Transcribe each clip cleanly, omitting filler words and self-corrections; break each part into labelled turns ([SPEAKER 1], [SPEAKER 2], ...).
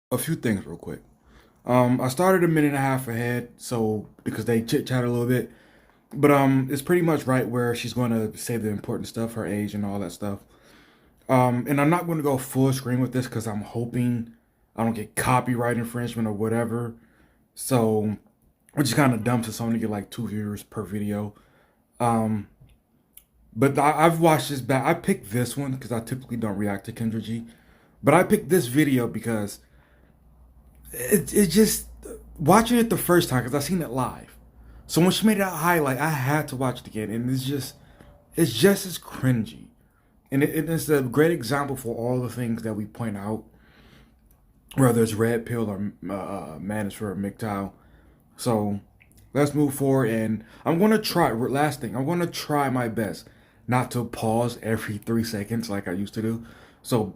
[SPEAKER 1] A few things real quick. I started a minute and a half ahead, so because they chit chat a little bit, but it's pretty much right where she's going to say the important stuff, her age and all that stuff. And I'm not going to go full screen with this because I'm hoping I don't get copyright infringement or whatever. So, which is kind of dumb to only get like 2 viewers per video. Um, but I've watched this back. I picked this one because I typically don't react to Kendra G, but I picked this video because it just watching it the first time because I seen it live. So when she made that highlight, I had to watch it again, and it's just as cringy, and it's a great example for all the things that we point out, whether it's red pill or manosphere or MGTOW. So let's move forward, and I'm gonna try. Last thing, I'm gonna try my best not to pause every 3 seconds like I used to do. So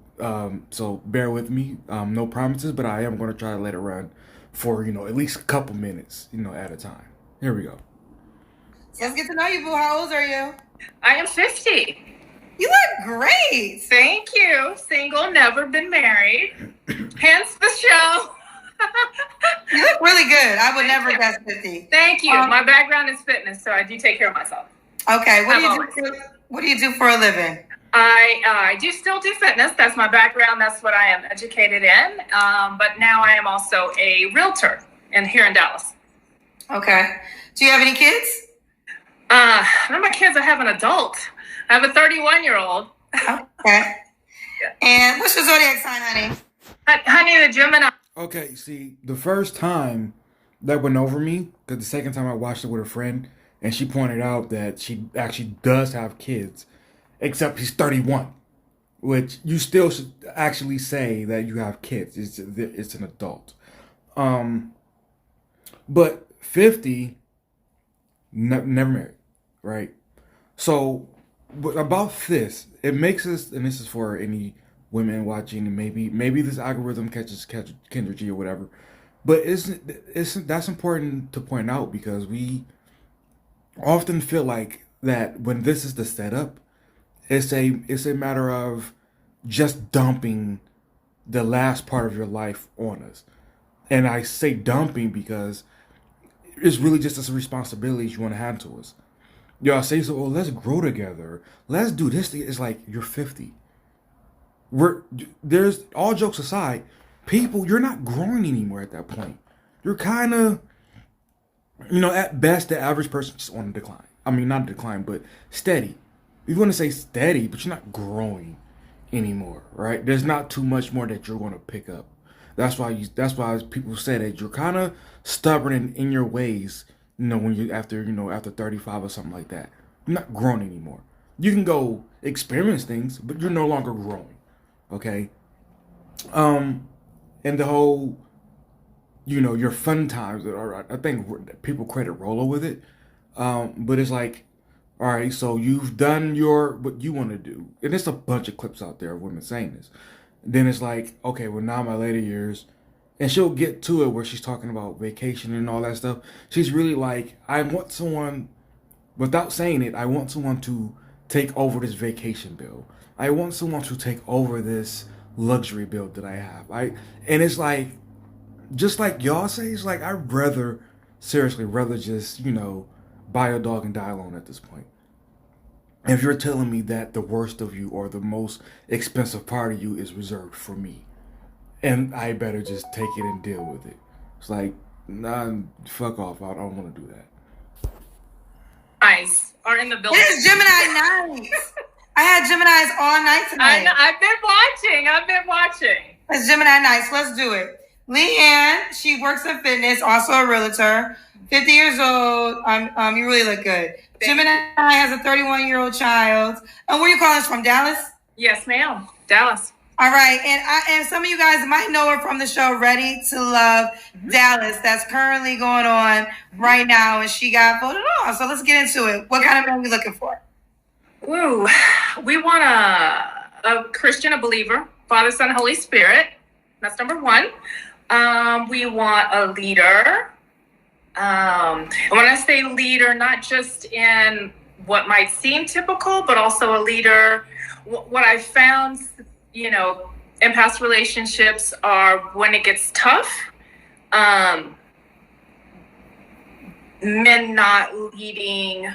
[SPEAKER 1] bear with me. No promises, but I am gonna try to let it run for at least a couple minutes, at a time. Here we go.
[SPEAKER 2] Let's get to know you, boo. How old are you?
[SPEAKER 3] I am 50.
[SPEAKER 2] You look great.
[SPEAKER 3] Thank you. Single, never been married. Hence the show.
[SPEAKER 2] You look really good. I would never guess 50.
[SPEAKER 3] Thank you. My background is fitness, so I do take care of myself.
[SPEAKER 2] Okay. What do you do for a living?
[SPEAKER 3] I do still do fitness. That's my background. That's what I am educated in. But now I am also a realtor here in Dallas.
[SPEAKER 2] Okay. Do you have any kids?
[SPEAKER 3] None of my kids. I have an adult. I have a 31-year-old.
[SPEAKER 2] Okay. And what's your zodiac sign, honey?
[SPEAKER 3] Honey, the Gemini.
[SPEAKER 1] Okay, see, the first time that went over me, because the second time I watched it with a friend, and she pointed out that she actually does have kids, except he's 31, which you still should actually say that you have kids. It's an adult. But 50, never married, right? So, but about this, it makes us, and this is for any women watching, and maybe this algorithm catches Kendra G or whatever. But isn't that's important to point out because we often feel like that when this is the setup, it's a matter of just dumping the last part of your life on us. And I say dumping because it's really just as responsibilities you want to have to us. Y'all say so, well, let's grow together. Let's do this. It's like you're 50. There's all jokes aside, people, you're not growing anymore at that point. You're kind of, at best, the average person just on a decline. I mean, not a decline, but steady. You want to say steady, but you're not growing anymore, right? There's not too much more that you're going to pick up. That's why people say that you're kind of stubborn in your ways. When you after 35 or something like that, you're not growing anymore. You can go experience things, but you're no longer growing. Okay. And the whole, your fun times. I think people credit Rolo with it. But it's like, all right, so you've done what you want to do, and there's a bunch of clips out there of women saying this. Then it's like, okay, well now my later years, and she'll get to it where she's talking about vacation and all that stuff. She's really like, I want someone, without saying it, I want someone to take over this vacation bill. I want someone to take over this luxury bill that I have. And it's like, just like y'all say, it's like seriously rather just, buy a dog and die alone at this point. If you're telling me that the worst of you or the most expensive part of you is reserved for me, and I better just take it and deal with it. It's like, nah, fuck off. I don't want to do that.
[SPEAKER 3] Eyes are in the building.
[SPEAKER 2] It is Gemini nights. I had Geminis all night tonight.
[SPEAKER 3] I've been watching.
[SPEAKER 2] It's Gemini nights. Let's do it. Leanne, she works in fitness, also a realtor. 50 years old. You really look good. Gemini has a 31-year-old child. And where you calling us from? Dallas?
[SPEAKER 3] Yes, ma'am. Dallas.
[SPEAKER 2] All right, and some of you guys might know her from the show Ready to Love Dallas that's currently going on right now, and she got voted on. So let's get into it. What kind of man are we looking for?
[SPEAKER 3] Ooh, we want a Christian, a believer, Father, Son, Holy Spirit. That's number one. We want a leader. And when I say leader, not just in what might seem typical, but also a leader. What I found, in past relationships are when it gets tough, men not leading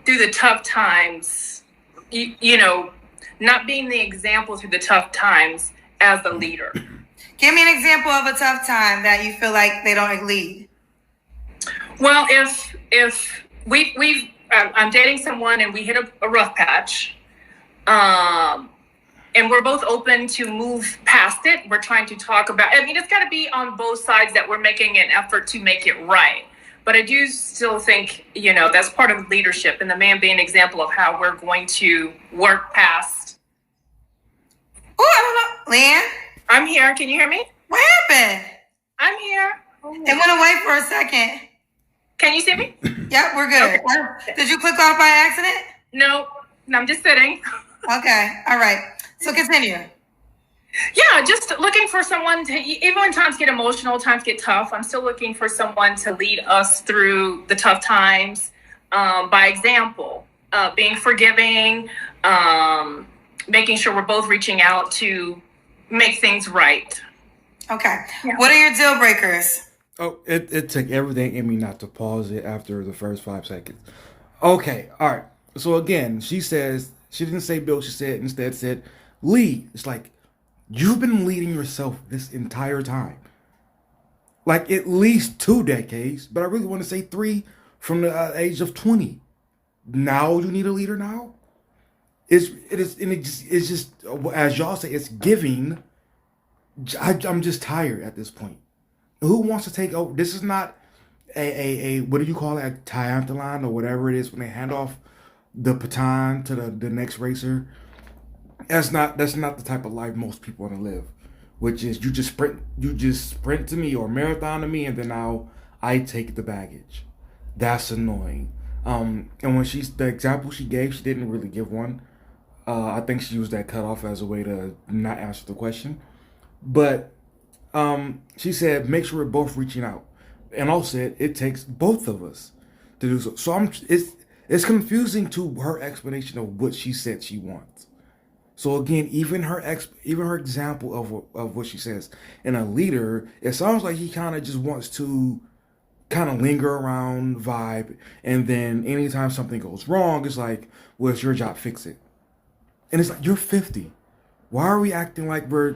[SPEAKER 3] through the tough times, you know, not being the example through the tough times as the leader.
[SPEAKER 2] Give me an example of a tough time that you feel like they don't lead.
[SPEAKER 3] Well, if I'm dating someone and we hit a rough patch, and we're both open to move past it. We're trying to talk about, I mean, it's got to be on both sides that we're making an effort to make it right. But I do still think, you know, that's part of leadership, and the man being an example of how we're going to work past.
[SPEAKER 2] Oh, I don't know. Leanne?
[SPEAKER 3] I'm here. Can you hear me?
[SPEAKER 2] What happened?
[SPEAKER 3] I'm here.
[SPEAKER 2] It went away for a second.
[SPEAKER 3] Can you see me?
[SPEAKER 2] Yep, we're good. Okay. Did you click off by accident?
[SPEAKER 3] No, I'm just sitting.
[SPEAKER 2] Okay, all right. So continue.
[SPEAKER 3] Yeah, just looking for someone to, even when times get emotional, times get tough, I'm still looking for someone to lead us through the tough times by example, being forgiving, making sure we're both reaching out to make things right.
[SPEAKER 2] Okay. Yeah. What are your deal breakers?
[SPEAKER 1] Oh, it took everything in me not to pause it after the first 5 seconds. Okay, all right. So again, she says, she didn't say Bill, she instead said lead. It's like, you've been leading yourself this entire time. Like at least 2 decades, but I really want to say 3 from the age of 20. Now you need a leader now? It's just, as y'all say, it's giving. I'm just tired at this point. Who wants to take over? This is not a what do you call it? A triathlon or whatever it is when they hand off the baton to the next racer. That's not the type of life most people want to live, which is you just sprint to me or marathon to me, and then now I take the baggage. That's annoying. And when the example she gave, she didn't really give one. I think she used that cutoff as a way to not answer the question. But she said, make sure we're both reaching out. And also, it takes both of us to do so. So it's confusing to her explanation of what she said she wants. So again, even her example of what she says, in a leader, it sounds like he kind of just wants to kind of linger around, vibe, and then anytime something goes wrong, it's like, well, it's your job, fix it. And it's like, you're 50. Why are we acting like we're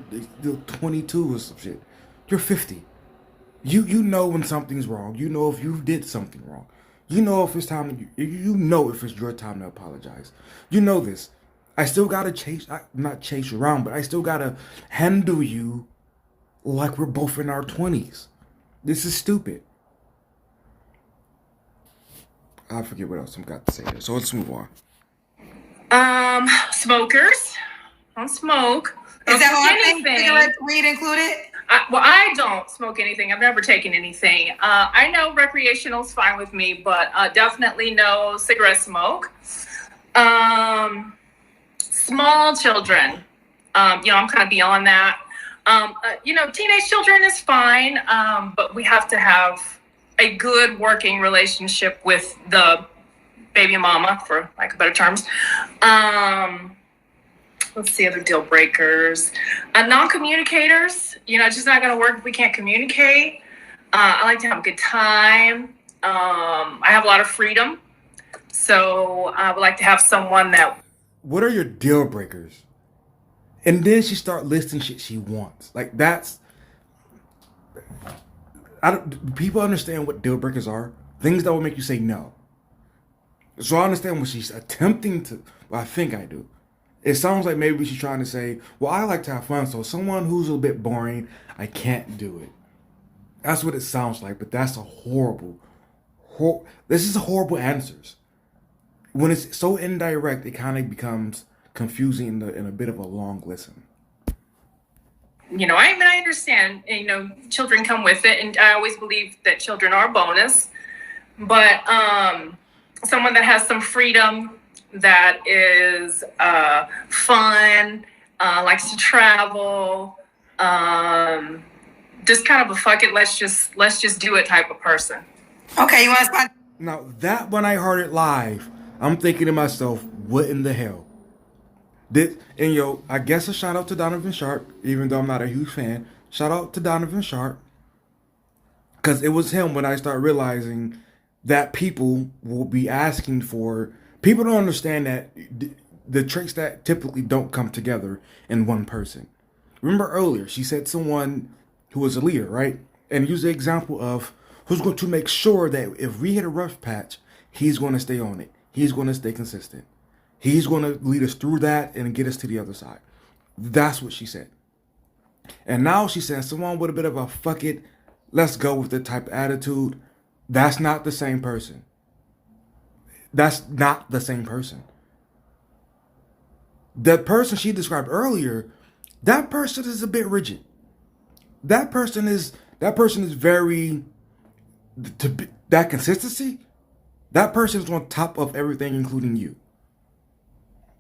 [SPEAKER 1] 22 or some shit? You're 50. You know when something's wrong. You know if you did something wrong. You know if it's time. You know if it's your time to apologize. You know this. I still gotta not chase you around, but I still gotta handle you like we're both in our 20s. This is stupid. I forget what else I've got to say here. So let's move on.
[SPEAKER 3] Smokers. Don't smoke.
[SPEAKER 2] Is that all thing? Cigarettes, weed included?
[SPEAKER 3] I don't smoke anything. I've never taken anything. I know recreational's fine with me, but definitely no cigarette smoke. Small children. I'm kind of beyond that. Teenage children is fine, but we have to have a good working relationship with the baby mama, for lack of better terms. Let's see, other deal breakers. Non-communicators, it's just not going to work if we can't communicate. I like to have a good time. I have a lot of freedom. So I would like to have someone that...
[SPEAKER 1] What are your deal breakers? And then she start listing shit she wants. Like that's... do people understand what deal breakers are? Things that will make you say no. So I understand what she's attempting to... Well, I think I do. It sounds like maybe she's trying to say, well, I like to have fun, so someone who's a bit boring, I can't do it. That's what it sounds like, but that's a this is horrible answers. When it's so indirect, it kind of becomes confusing in a bit of a long listen.
[SPEAKER 3] I understand, children come with it, and I always believe that children are a bonus, but someone that has some freedom, that is fun, likes to travel, just kind of a fuck it, let's just do it type of person.
[SPEAKER 2] Okay, you want to spot?
[SPEAKER 1] Now that when I heard it live, I'm thinking to myself, what in the hell? I guess a shout out to Donovan Sharp, even though I'm not a huge fan. Shout out to Donovan Sharp, because it was him when I started realizing that people will be asking for. People don't understand that the traits that typically don't come together in one person. Remember earlier, she said someone who was a leader, right? And use the example of who's going to make sure that if we hit a rough patch, he's going to stay on it. He's going to stay consistent. He's going to lead us through that and get us to the other side. That's what she said. And now she's saying someone with a bit of a fuck it, let's go with the type of attitude. That's not the same person. That's not the same person. The person she described earlier, that person is a bit rigid. That person is very that consistency. That person is on top of everything, including you.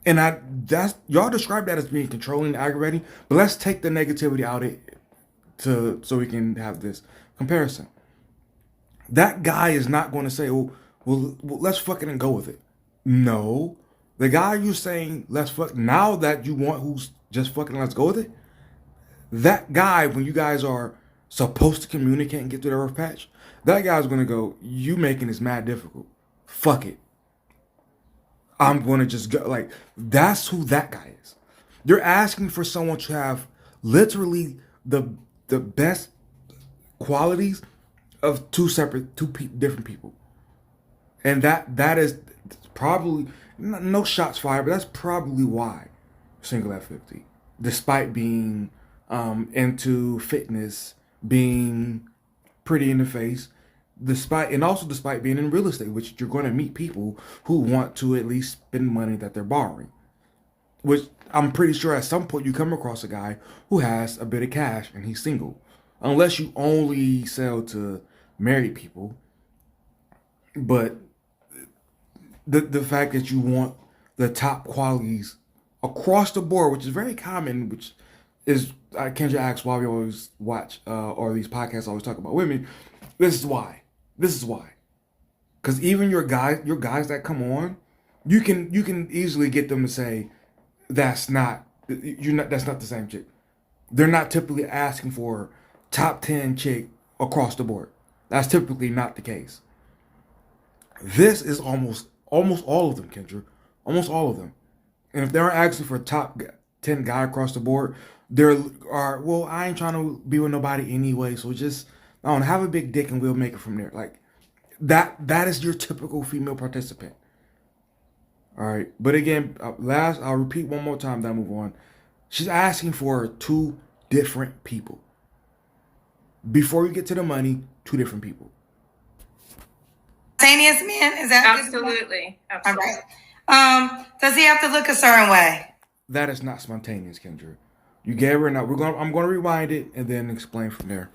[SPEAKER 1] And that's y'all describe that as being controlling, aggravating. But let's take the negativity out of it so we can have this comparison. That guy is not going to say, well, let's fucking and go with it. No, the guy you're saying let's fuck now that you want who's just fucking let's go with it. That guy, when you guys are supposed to communicate and get to the rough patch, that guy's gonna go, you making this mad difficult. Fuck it. I'm gonna just go. Like, that's who that guy is. You're asking for someone to have literally the best qualities of two different people. And that is probably, no shots fired, but that's probably why single at 50, despite being into fitness, being pretty in the face, despite being in real estate, which you're going to meet people who want to at least spend money that they're borrowing. Which I'm pretty sure at some point you come across a guy who has a bit of cash and he's single, unless you only sell to married people. But the fact that you want the top qualities across the board, which is very common, which is Kendra asks why we always watch or these podcasts always talk about women. This is why. Because even your guys that come on, you can easily get them to say that's not the same chick. They're not typically asking for top 10 chick across the board. That's typically not the case. This is almost all of them, Kendra. Almost all of them. And if they're asking for top 10 guy across the board, I ain't trying to be with nobody anyway, so just I don't have a big dick and we'll make it from there. Like that is your typical female participant. All right, but again, I'll repeat one more time, then move on. She's asking for two different people. Before you get to the money, two different people.
[SPEAKER 2] Spontaneous man, is that
[SPEAKER 3] absolutely?
[SPEAKER 2] All right. Does he have to look a certain way?
[SPEAKER 1] That is not spontaneous, Kendra. You gave her enough. I'm going to rewind it and then explain from there.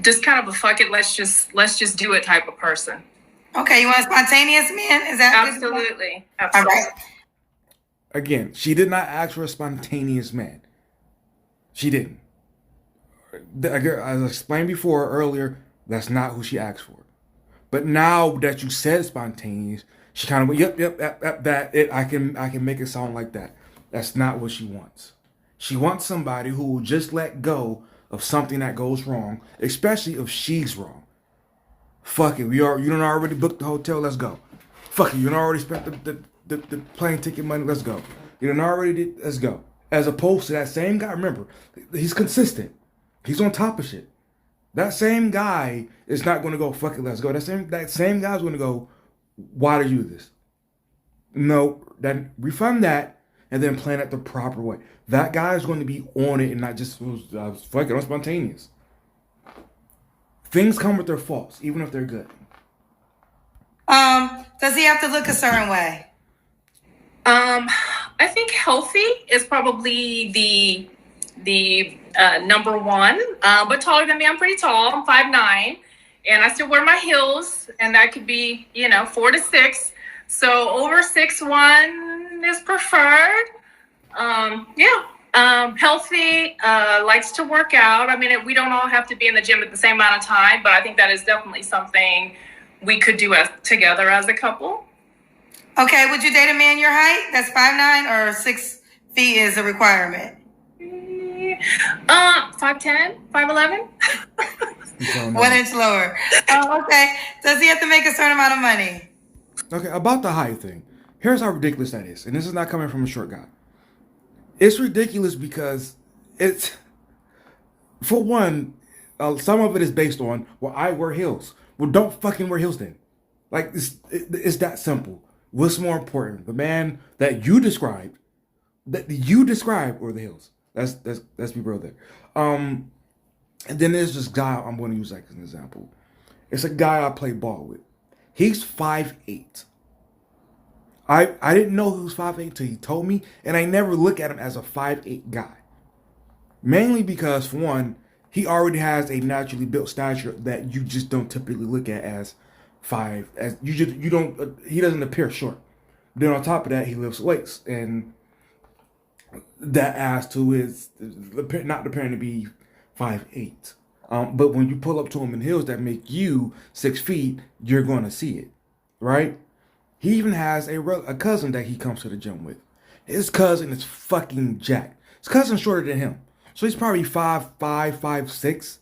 [SPEAKER 3] Just kind of a fuck it, let's just do it type of person.
[SPEAKER 2] Okay, you want a spontaneous man? Is that
[SPEAKER 3] absolutely?
[SPEAKER 2] All right.
[SPEAKER 1] Again, she did not ask for a spontaneous man. She didn't. As I explained before earlier, that's not who she asked for. But now that you said spontaneous, she kind of went, yep, I can make it sound like that. That's not what she wants. She wants somebody who will just let go of something that goes wrong, especially if she's wrong. Fuck it, you done already booked the hotel, let's go. Fuck it, you done already spent the plane ticket money, let's go. You done already did, let's go. As opposed to that same guy, remember, he's consistent. He's on top of shit. That same guy is not going to go, fuck it, let's go. That same guy's going to go, why did you do this? No, then refund that and then plan it the proper way. That guy is going to be on it and not just, fuck it, I'm spontaneous. Things come with their faults, even if they're good.
[SPEAKER 2] Does he have to look a certain way?
[SPEAKER 3] I think healthy is probably the number one. But taller than me, I'm pretty tall. I'm 5'9", and I still wear my heels, and that could be 4 to 6. So over 6'1" is preferred. Healthy, likes to work out. I mean, we don't all have to be in the gym at the same amount of time, but I think that is definitely something we could do together as a couple.
[SPEAKER 2] Okay, would you date a man your height? That's 5'9" or 6 feet is a requirement.
[SPEAKER 3] 5'10", 5'11".
[SPEAKER 1] So, no.
[SPEAKER 2] 1 inch lower. Oh, okay. Does he have to make a certain amount of money?
[SPEAKER 1] Okay, about the height thing. Here's how ridiculous that is, and this is not coming from a short guy. It's ridiculous because it's, for one, some of it is based on, well, I wear heels. Well, don't fucking wear heels then. Like, it's that simple. What's more important, the man that you described, or the heels? Let's be real there. And then there's this guy I'm going to use like as an example. It's a guy I play ball with. He's 5'8". I didn't know he was 5'8" till he told me, and I never look at him as a 5'8" guy. Mainly because, for one, he already has a naturally built stature that you just don't typically look at as you don't. He doesn't appear short. Then on top of that, he lifts weights, and that adds to his not appearing to be 5'8". But when you pull up to him in heels that make you 6 feet, you're going to see it, right? He even has a cousin that he comes to the gym with. His cousin is fucking jacked. His cousin's shorter than him. So he's probably 5'5", 5'6".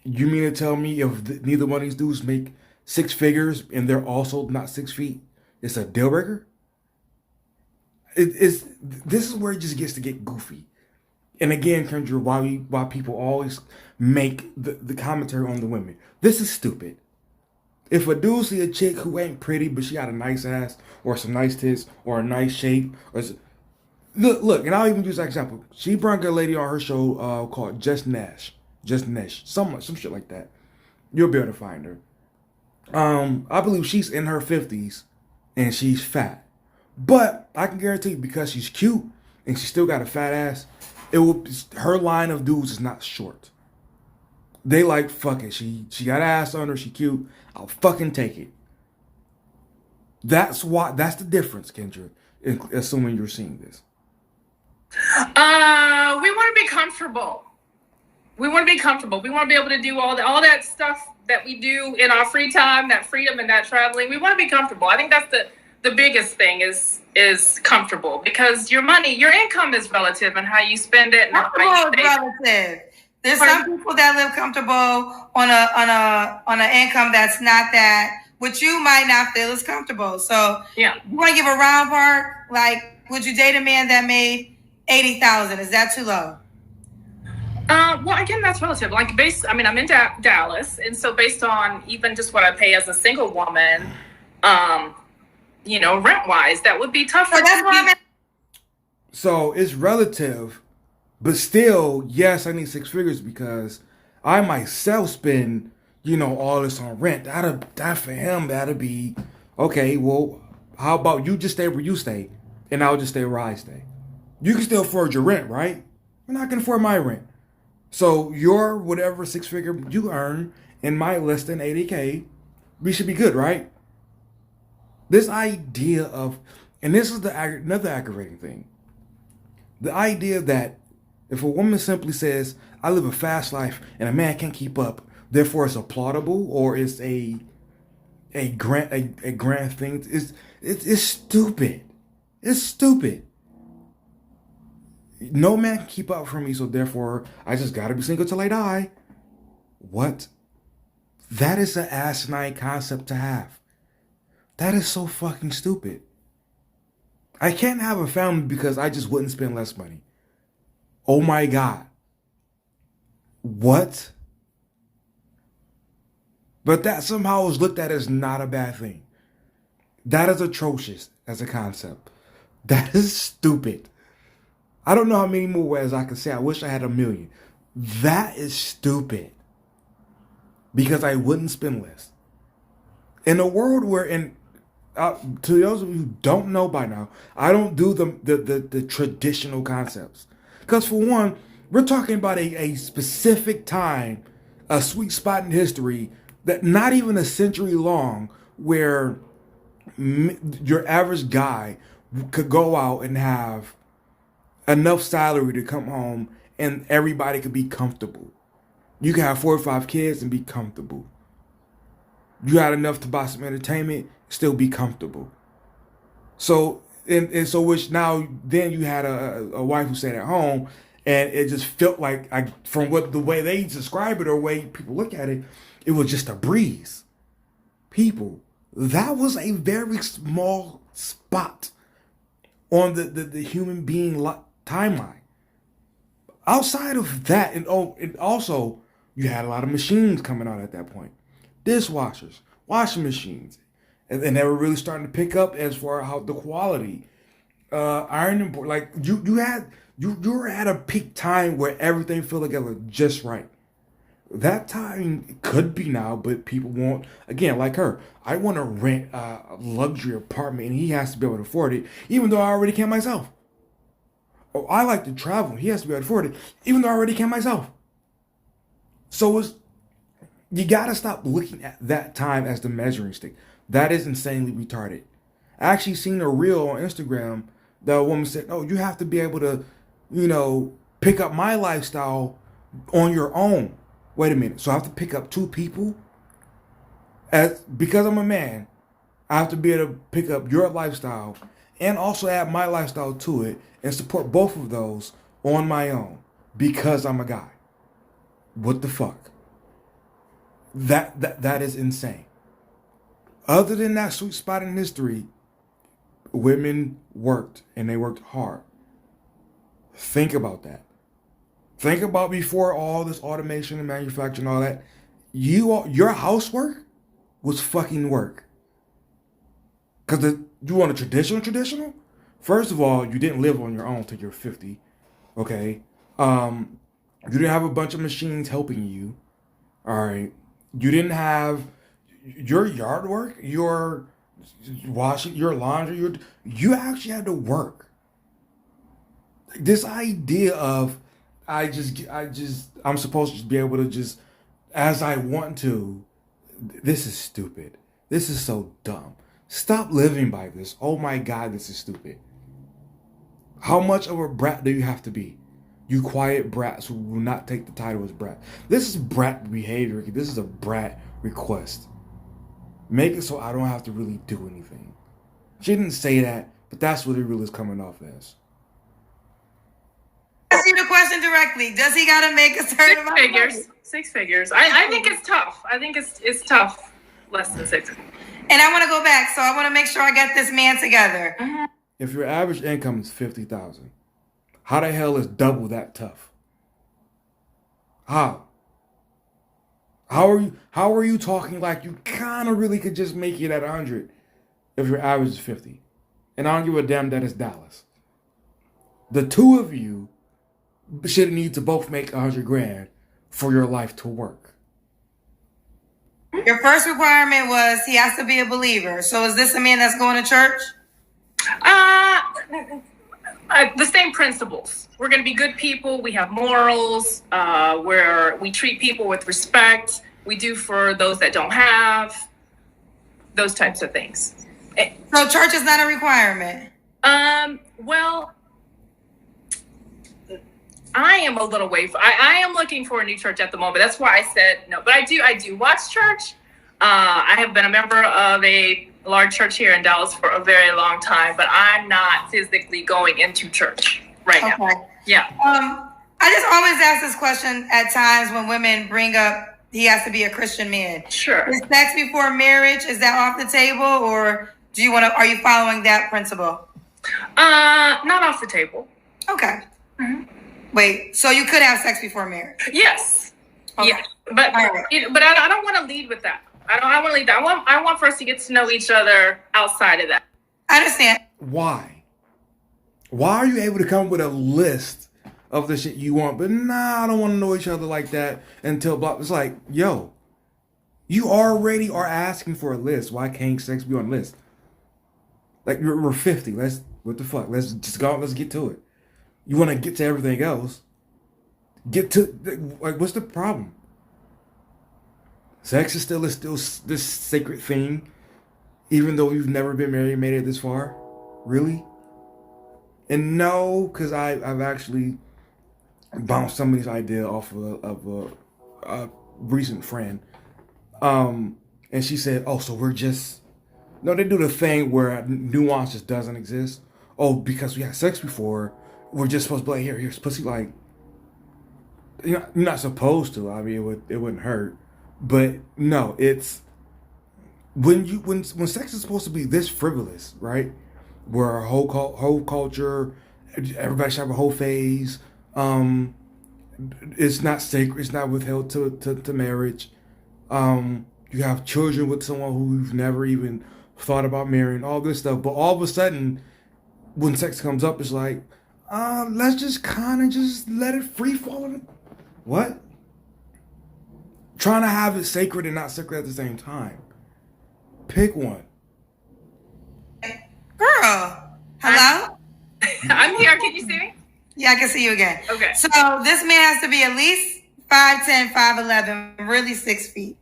[SPEAKER 1] You mean to tell me if neither one of these dudes make 6 figures and they're also not 6 feet, it's a deal breaker? This is where it just gets to get goofy. And again, Kendra, why people always make the commentary on the women. This is stupid. If a dude see a chick who ain't pretty, but she got a nice ass, or some nice tits, or a nice shape, look, and I'll even use that example. She brought a lady on her show called Just Nash, some shit like that. You'll be able to find her. I believe she's in her 50s, and she's fat. But I can guarantee you, because she's cute and she still got a fat ass, her line of dudes is not short. They like, fuck it. She got ass on her. She cute. I'll fucking take it. That's the difference, Kendra. Assuming you're seeing this.
[SPEAKER 3] We want to be comfortable. We want to be comfortable. We want to be able to do all that stuff that we do in our free time, that freedom and that traveling. We want to be comfortable. I think that's the biggest thing is comfortable, because your income is relative and how you spend it.
[SPEAKER 2] Comfortable is relative. There's some people that live comfortable on an income that's not that, which you might not feel is comfortable. So
[SPEAKER 3] yeah,
[SPEAKER 2] you want to give a round part. Like, would you date a man that made $80,000? Is that too low?
[SPEAKER 3] Well, again, that's relative. Like, I'm in Dallas, and so based on even just what I pay as a single woman, rent wise, that would be tough.
[SPEAKER 2] So that's what I meant.
[SPEAKER 1] So it's relative. But still, yes, I need 6 figures because I myself spend, all this on rent. That for him, that'll be, okay, well, how about you just stay where you stay and I'll just stay where I stay. You can still afford your rent, right? You're not going to afford my rent. So your whatever 6 figure you earn in my less than 80K, we should be good, right? This idea of, and this is another aggravating thing. The idea that if a woman simply says, I live a fast life and a man can't keep up, therefore it's applaudable or it's a grand thing, it's stupid. It's stupid. No man can keep up for me, so therefore I just gotta be single till I die. What? That is an asinine concept to have. That is so fucking stupid. I can't have a family because I just wouldn't spend less money. Oh my God. What? But that somehow is looked at as not a bad thing. That is atrocious as a concept. That is stupid. I don't know how many more ways I can say I wish I had 1 million. That is stupid. Because I wouldn't spend less. In a world where, to those of you who don't know by now, I don't do the traditional concepts. Because for one, we're talking about a specific time, a sweet spot in history that not even a century long, where your average guy could go out and have enough salary to come home and everybody could be comfortable. You can have 4 or 5 kids and be comfortable. You got enough to buy some entertainment, still be comfortable. So and so which now then you had a wife who stayed at home, and it just felt like from what the way they describe it or way people look at it, it was just a breeze. People, that was a very small spot on the human being timeline. Outside of that, and also you had a lot of machines coming out at that point, dishwashers, washing machines, and they were really starting to pick up as far as how the quality, ironing board, like you were at a peak time where everything fell together just right. That time could be now, but people won't. Again, like her, I want to rent a luxury apartment, and he has to be able to afford it, even though I already can myself. Oh, I like to travel. He has to be able to afford it, even though I already can myself. So you gotta stop looking at that time as the measuring stick. That is insanely retarded. I actually seen a reel on Instagram that a woman said, "Oh, you have to be able to, pick up my lifestyle on your own." Wait a minute. So I have to pick up two people? As because I'm a man, I have to be able to pick up your lifestyle and also add my lifestyle to it and support both of those on my own because I'm a guy. What the fuck? That is insane. Other than that sweet spot in history, women worked and they worked hard. Think about that. Think about before all this automation and manufacturing and all that. Your housework was fucking work. Because you want a traditional? First of all, you didn't live on your own till you're 50. Okay? You didn't have a bunch of machines helping you. All right? You didn't have your yard work, your washing, your laundry. You actually had to work. This idea of I'm supposed to just be able to just as I want to. This is stupid. This is so dumb. Stop living by this. Oh my God, this is stupid. How much of a brat do you have to be? You quiet brats who will not take the title as brat. This is brat behavior. This is a brat request. Make it so I don't have to really do anything. She didn't say that, but that's what it really is coming off as.
[SPEAKER 2] Ask you the question directly. Does he got to make a certain amount of money?
[SPEAKER 3] Six figures. I think it's tough. I think it's tough. Less than six.
[SPEAKER 2] And I want to go back, so I want to make sure I get this man together.
[SPEAKER 3] Mm-hmm.
[SPEAKER 1] If your average income is $50,000, how the hell is double that tough? How? How are you talking like you kind of really could just make it at 100 if your average is 50? And I don't give a damn that it's Dallas. The two of you should need to both make 100 grand for your life to work.
[SPEAKER 2] Your first requirement was he has to be a believer. So is this a man that's going to church?
[SPEAKER 3] The same principles. We're going to be good people. We have morals. Where we treat people with respect. We do for those that don't have. Those types of things.
[SPEAKER 2] So church is not a requirement.
[SPEAKER 3] Well, I am a little I am looking for a new church at the moment. That's why I said no. But I do watch church. I have been a member of a large church here in Dallas for a very long time, but I'm not physically going into church right now. Yeah.
[SPEAKER 2] I just always ask this question at times when women bring up he has to be a Christian man.
[SPEAKER 3] Sure.
[SPEAKER 2] Is sex before marriage, is that off the table, or are you following that principle?
[SPEAKER 3] Not off the table.
[SPEAKER 2] Okay.
[SPEAKER 3] Mm-hmm.
[SPEAKER 2] Wait, so you could have sex before marriage?
[SPEAKER 3] Yes.
[SPEAKER 2] Okay.
[SPEAKER 3] Yeah. But I don't want to lead with that. I want to lead that. I want for us to get to know each other outside of that.
[SPEAKER 2] I understand.
[SPEAKER 1] Why? Why are you able to come with a list of the shit you want? But nah, I don't want to know each other like that until blah. It's like, yo, you already are asking for a list. Why can't sex be on the list? Like, we're 50. What the fuck? Let's just go. Let's get to it. You want to get to everything else. Get to, like, what's the problem? Sex is still this sacred thing, even though you've never been married and made it this far. Really? And no, because I've actually bounced somebody's idea off of a recent friend. And she said, oh, so we're just No, they do the thing where nuance just doesn't exist. Oh, because we had sex before, we're just supposed to be like, here's pussy. Like, you're not supposed to. I mean, it wouldn't hurt, but no, it's when sex is supposed to be this frivolous, right? Where our whole culture, everybody should have a whole phase. Um, it's not sacred. It's not withheld to marriage. You have children with someone who you've never even thought about marrying. All this stuff, but all of a sudden, when sex comes up, it's like, let's just kind of just let it free fall. What? Trying to have it sacred and not sacred at the same time. Pick one.
[SPEAKER 2] Girl, hello?
[SPEAKER 3] I'm here. Can you see me?
[SPEAKER 2] Yeah, I can see you again.
[SPEAKER 3] Okay.
[SPEAKER 2] So this man has to be at least 5'10", 5'11", really 6 feet.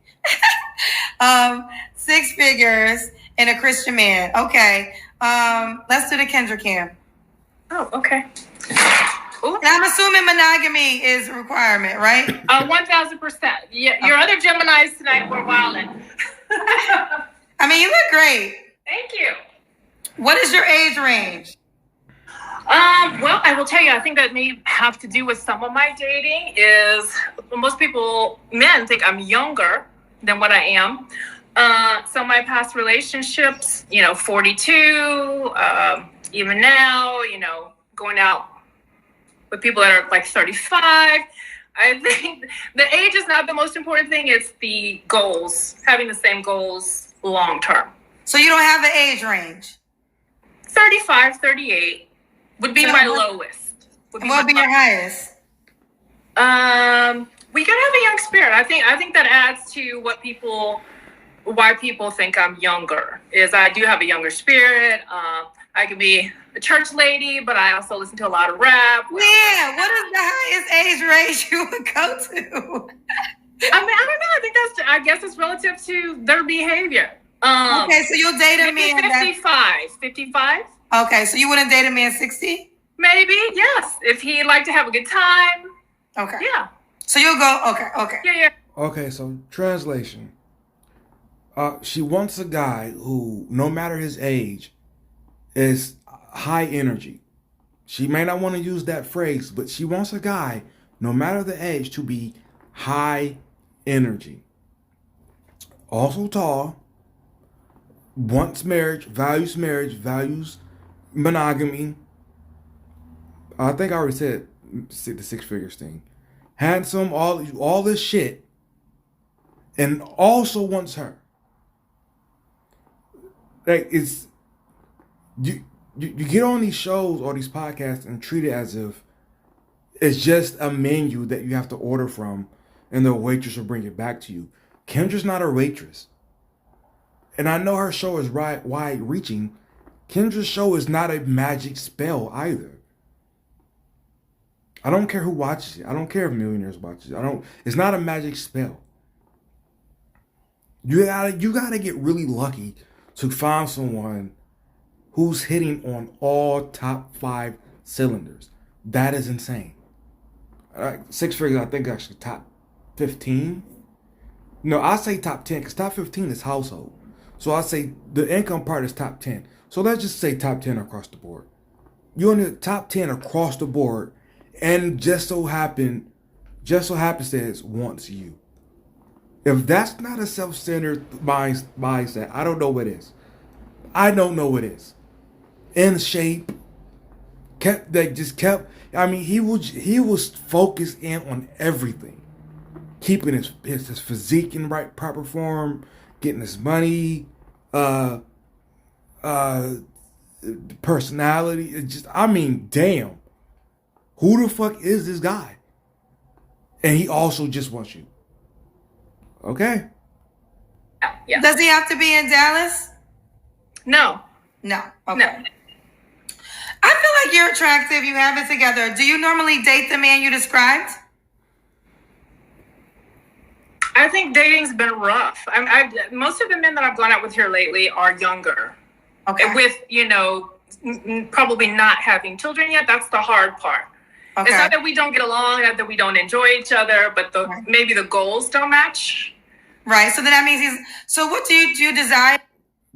[SPEAKER 2] 6 figures and a Christian man. Okay. Let's do the Kendra cam.
[SPEAKER 3] Oh, okay.
[SPEAKER 2] And I'm assuming monogamy is a requirement, right?
[SPEAKER 3] 1,000%. Yeah, your other Geminis tonight were wilding.
[SPEAKER 2] I mean, you look great.
[SPEAKER 3] Thank you.
[SPEAKER 2] What is your age range?
[SPEAKER 3] Well, I will tell you, I think that may have to do with some of my dating is most men think I'm younger than what I am. So my past relationships, 42, even now, going out with people that are like 35. I think the age is not the most important thing. It's the goals, having the same goals long term.
[SPEAKER 2] So you don't have an age range?
[SPEAKER 3] 35, 38 would be my lowest.
[SPEAKER 2] What would be your highest?
[SPEAKER 3] We gotta have a young spirit. I think that adds to why people think I'm younger. Is I do have a younger spirit. I can be a church lady, but I also listen to a lot of rap.
[SPEAKER 2] Yeah, what is the highest age range you would go to?
[SPEAKER 3] I mean, I don't know. I guess it's relative to their behavior.
[SPEAKER 2] Okay, so you'll date a man
[SPEAKER 3] 55.
[SPEAKER 2] Okay, so you wouldn't date a man 60?
[SPEAKER 3] Maybe, yes. If he'd like to have a good time.
[SPEAKER 2] Okay.
[SPEAKER 3] Yeah.
[SPEAKER 2] So you'll go, okay.
[SPEAKER 3] Yeah.
[SPEAKER 1] Okay, so translation. She wants a guy who, no matter his age, is high energy. She may not want to use that phrase, but she wants a guy, no matter the age, to be high energy. Also tall, wants marriage, values monogamy. I think I already said the 6 figures thing. Handsome, all this shit, and also wants her. Like, it's you get on these shows or these podcasts and treat it as if it's just a menu that you have to order from, and the waitress will bring it back to you. Kendra's not a waitress, and I know her show is wide-reaching. Kendra's show is not a magic spell either. I don't care who watches it. I don't care if millionaires watch it. It's not a magic spell. You gotta get really lucky to find someone who's hitting on all top 5 cylinders. That is insane. 6 figures, I think actually top 15. No, I say top 10 because top 15 is household. So I say the income part is top 10. So let's just say top 10 across the board. You're in the top 10 across the board, and just so happenstance wants you. If that's not a self-centered mindset, I don't know what is. I don't know what is. In shape, I mean, he was focused in on everything, keeping his physique in proper form, getting his money, personality. It just, I mean, damn, who the fuck is this guy? And he also just wants you. Okay.
[SPEAKER 3] Yeah.
[SPEAKER 2] Does he have to be in Dallas?
[SPEAKER 3] No.
[SPEAKER 2] Okay.
[SPEAKER 3] No.
[SPEAKER 2] I feel like you're attractive. You have it together. Do you normally date the man you described?
[SPEAKER 3] I think dating's been rough. Most of the men that I've gone out with here lately are younger.
[SPEAKER 2] Okay.
[SPEAKER 3] With, probably not having children yet. That's the hard part. Okay. It's not that we don't get along, not that we don't enjoy each other, but maybe the goals don't match.
[SPEAKER 2] Right. So then that means so what do you desire?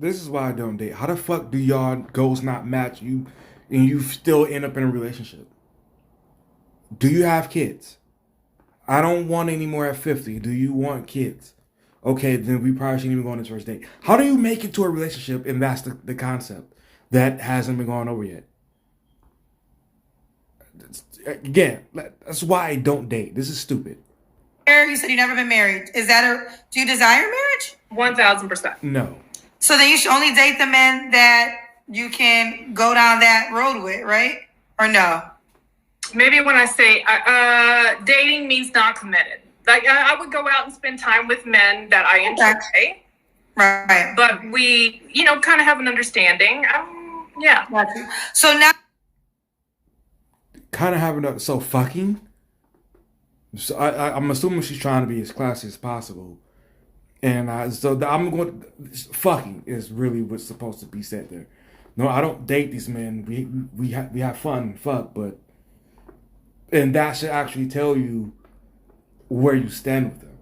[SPEAKER 1] This is why I don't date. How the fuck do y'all goals not match you and you still end up in a relationship? Do you have kids? I don't want any more at 50. Do you want kids? Okay, then we probably shouldn't even go on this first date. How do you make it to a relationship and that's the concept that hasn't been gone over yet? Again, that's why I don't date. This is stupid.
[SPEAKER 2] You said you've never been married. Do you desire marriage?
[SPEAKER 3] 1000%.
[SPEAKER 1] No.
[SPEAKER 2] So then you should only date the men that you can go down that road with, right? Or no?
[SPEAKER 3] Maybe when I say dating means not committed. Like I would go out and spend time with men that I enjoy.
[SPEAKER 2] Right.
[SPEAKER 3] But we, kind of have an understanding. Yeah.
[SPEAKER 2] So now.
[SPEAKER 1] Kind of having so fucking. So I'm assuming she's trying to be as classy as possible, and I'm going. Fucking is really what's supposed to be said there. No, I don't date these men. We have fun and fuck, and that should actually tell you where you stand with them.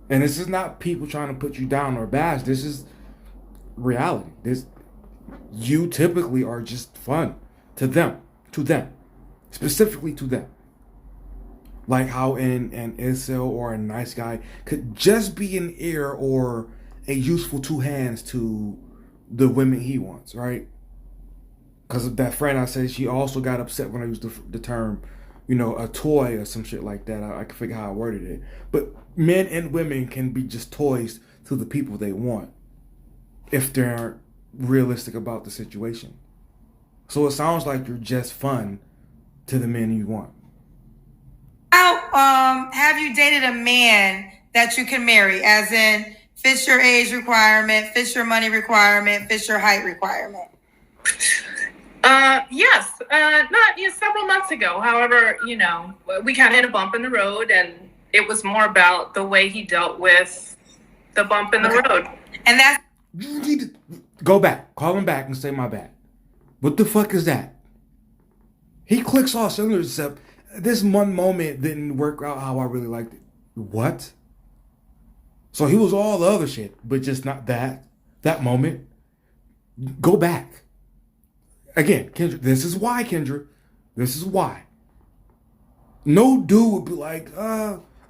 [SPEAKER 1] And this is not people trying to put you down or bash. This is reality. You typically are just fun to them, specifically to them. Like how an incel or a nice guy could just be an ear or a useful two hands to the women he wants, right? Because of that friend I said, she also got upset when I used the term, a toy or some shit like that. I can figure how I worded it. But men and women can be just toys to the people they want if they're realistic about the situation. So it sounds like you're just fun to the men you want.
[SPEAKER 2] How have you dated a man that you can marry? As in, fits your age requirement, fits your money requirement, fits your height requirement?
[SPEAKER 3] Yes. Several months ago. However, we kind of hit a bump in the road, and it was more about the way he dealt with the bump in the road.
[SPEAKER 2] And that's.
[SPEAKER 1] You need to go back, call him back, and say my bad. What the fuck is that? He clicks all cylinders except this one moment didn't work out how I really liked it. What? So he was all the other shit, but just not that moment. Go back. Again, Kendra, this is why, Kendra. This is why. No dude would be like,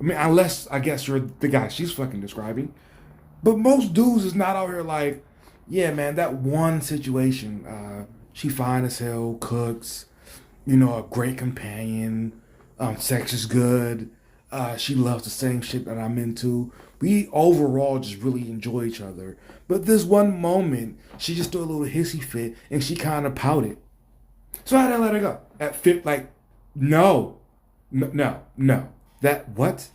[SPEAKER 1] unless I guess you're the guy she's fucking describing. But most dudes is not out here like, yeah, man, that one situation, she fine as hell, cooks, a great companion, sex is good, she loves the same shit that I'm into. We overall just really enjoy each other. But this one moment, she just threw a little hissy fit and she kind of pouted. So I had to let her go. At fit, like, no. That, what?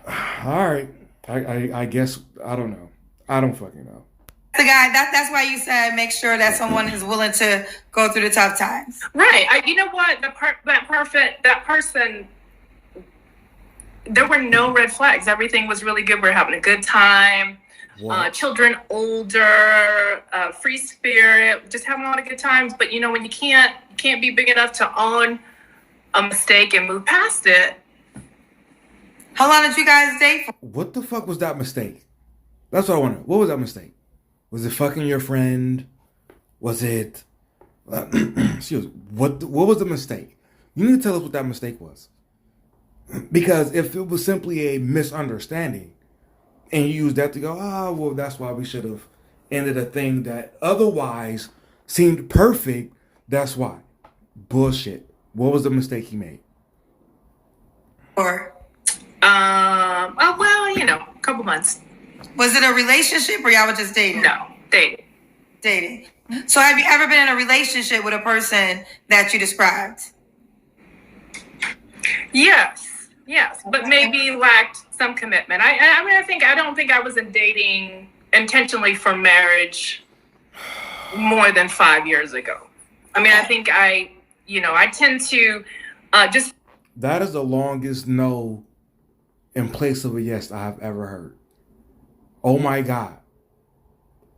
[SPEAKER 1] All right. I guess, I don't know. I don't fucking know.
[SPEAKER 2] The guy, that's why you said make sure that someone is willing to go through the tough times.
[SPEAKER 3] Right. You know what? That person, there were no red flags. Everything was really good. We're having a good time. Children older, free spirit, just having a lot of good times. But when you can't be big enough to own a mistake and move past it.
[SPEAKER 2] How long did you guys date for?
[SPEAKER 1] What the fuck was that mistake? That's what I want to know. What was that mistake? Was it fucking your friend? Was it? Excuse me. What was the mistake? You need to tell us what that mistake was. Because if it was simply a misunderstanding, and you use that to go, well, that's why we should have ended a thing that otherwise seemed perfect. That's why. Bullshit. What was the mistake he made?
[SPEAKER 2] Or.
[SPEAKER 3] A couple months.
[SPEAKER 2] Was it a relationship or y'all were just dating?
[SPEAKER 3] No, dating.
[SPEAKER 2] So have you ever been in a relationship with a person that you described?
[SPEAKER 3] Yes, but maybe lacked some commitment. I don't think I was in dating intentionally for marriage more than 5 years ago. I think I tend to just.
[SPEAKER 1] That is the longest no in place of a yes I've ever heard. Oh my God.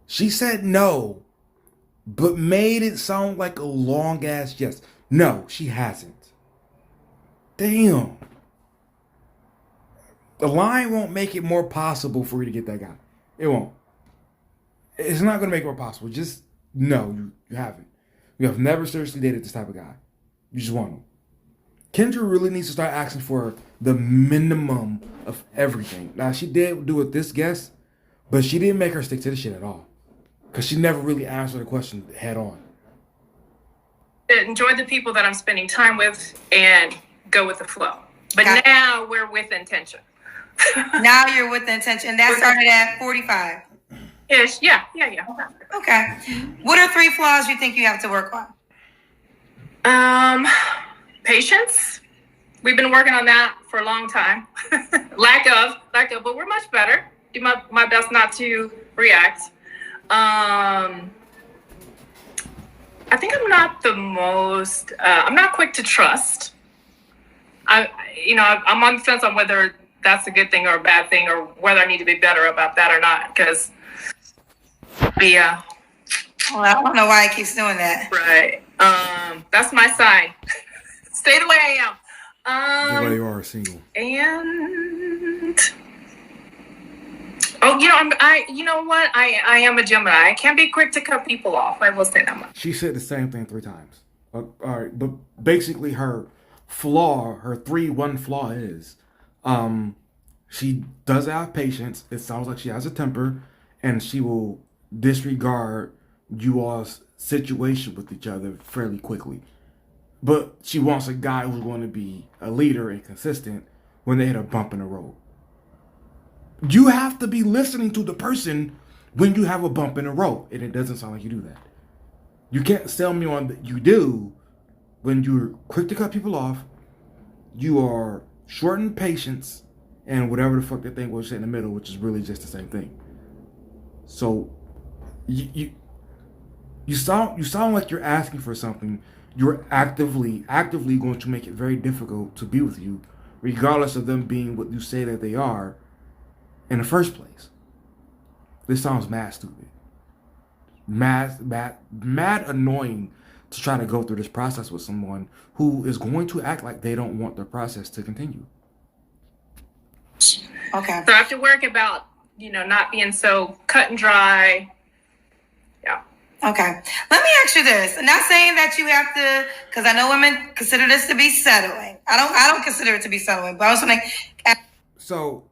[SPEAKER 1] She said no, but made it sound like a long ass yes. No, she hasn't. Damn. The line won't make it more possible for you to get that guy. It won't. It's not going to make it more possible. Just no, you haven't. You have never seriously dated this type of guy. You just want him. Kendra really needs to start asking for the minimum of everything. Now, she did do it this guest, but she didn't make her stick to the shit at all. Because she never really answered the question head on.
[SPEAKER 3] Enjoy the people that I'm spending time with and go with the flow. But now we're with intention.
[SPEAKER 2] Now you're with the intention. That started at 45.
[SPEAKER 3] Ish. Yeah.
[SPEAKER 2] Okay. What are 3 flaws you think you have to work on?
[SPEAKER 3] Patience. We've been working on that for a long time. lack of, but we're much better. Do my best not to react. I think I'm not the most. I'm not quick to trust. I'm on the fence on whether that's a good thing or a bad thing, or whether I need to be better about that or not. Because,
[SPEAKER 2] well, I don't know why he keeps doing that.
[SPEAKER 3] Right. That's my sign. Stay the way I am.
[SPEAKER 1] The way you are single.
[SPEAKER 3] And I am a Gemini. I can't be quick to cut people off. I will say that much.
[SPEAKER 1] She said the same thing 3 times. All right, but basically her 3-1 flaw is, she does have patience. It sounds like she has a temper, and she will disregard you all's situation with each other fairly quickly. But she wants a guy who's going to be a leader and consistent when they hit a bump in the road. You have to be listening to the person when you have a bump in the road, and it doesn't sound like you do that. You can't sell me on that you do when you're quick to cut people off. You are short in patience, and whatever the fuck that thing was in the middle, which is really just the same thing. So you sound like you're asking for something. You're actively going to make it very difficult to be with you, regardless of them being what you say that they are in the first place. This sounds mad stupid. Mad annoying to try to go through this process with someone who is going to act like they don't want the process to continue.
[SPEAKER 2] Okay.
[SPEAKER 3] So I have to work about, not being so cut and dry. Yeah.
[SPEAKER 2] Okay. Let me ask you this. I'm not saying that you have to, because I know women consider this to be settling. I don't consider it to be settling, but I was wondering.
[SPEAKER 1] So